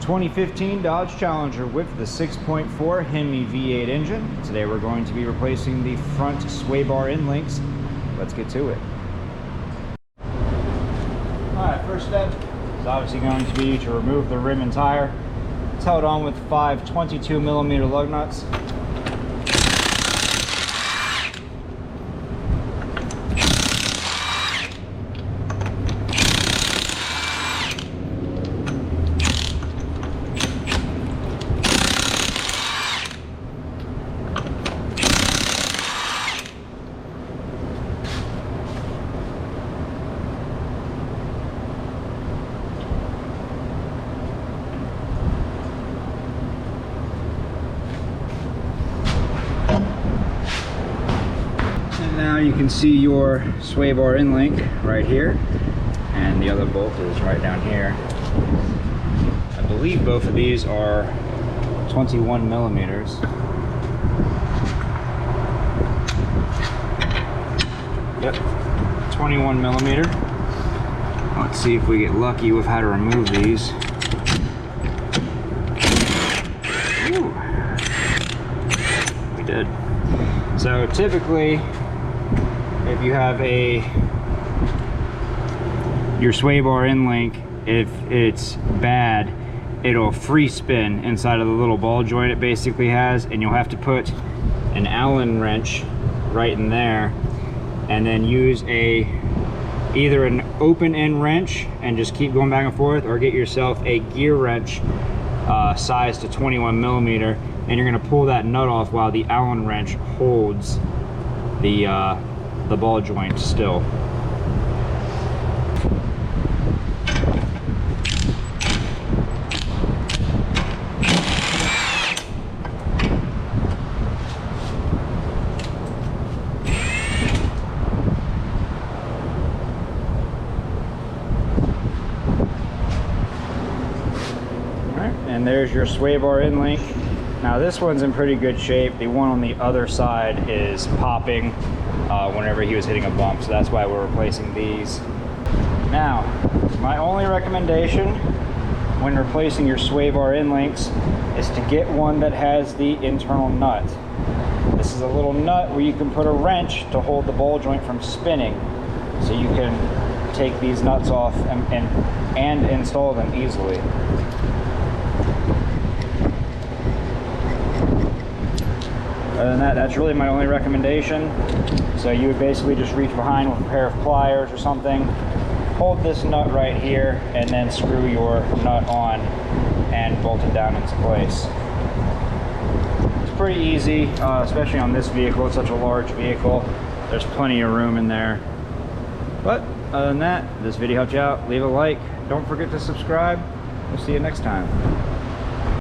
2015 Dodge Challenger with the 6.4 Hemi V8 engine. Today we're going to be replacing the front sway bar end links. Let's get to it. Alright, first step is obviously going to be to remove the rim and tire. It's held on with 5 22mm lug nuts. Now you can see your sway bar end link right here, and the other bolt is right down here. I believe both of these are 21mm. Yep, 21mm. Let's see if we get lucky with how to remove these. Ooh. We did. So typically, if you have your sway bar end link, if it's bad, it'll free spin inside of the little ball joint it basically has, and you'll have to put an Allen wrench right in there, and then use either an open end wrench and just keep going back and forth, or get yourself a gear wrench size to 21mm, and you're going to pull that nut off while the Allen wrench holds the ball joint still. Alright, and there's your sway bar end link. Now this one's in pretty good shape. The one on the other side is popping whenever he was hitting a bump, so that's why we're replacing these. Now, my only recommendation when replacing your sway bar end links is to get one that has the internal nut. This is a little nut where you can put a wrench to hold the ball joint from spinning, so you can take these nuts off and install them easily. Other than that, that's really my only recommendation. So you would basically just reach behind with a pair of pliers or something, hold this nut right here, and then screw your nut on and bolt it down into place. It's pretty easy, especially on this vehicle. It's such a large vehicle. There's plenty of room in there. But other than that, if this video helped you out, leave a like. Don't forget to subscribe. We'll see you next time.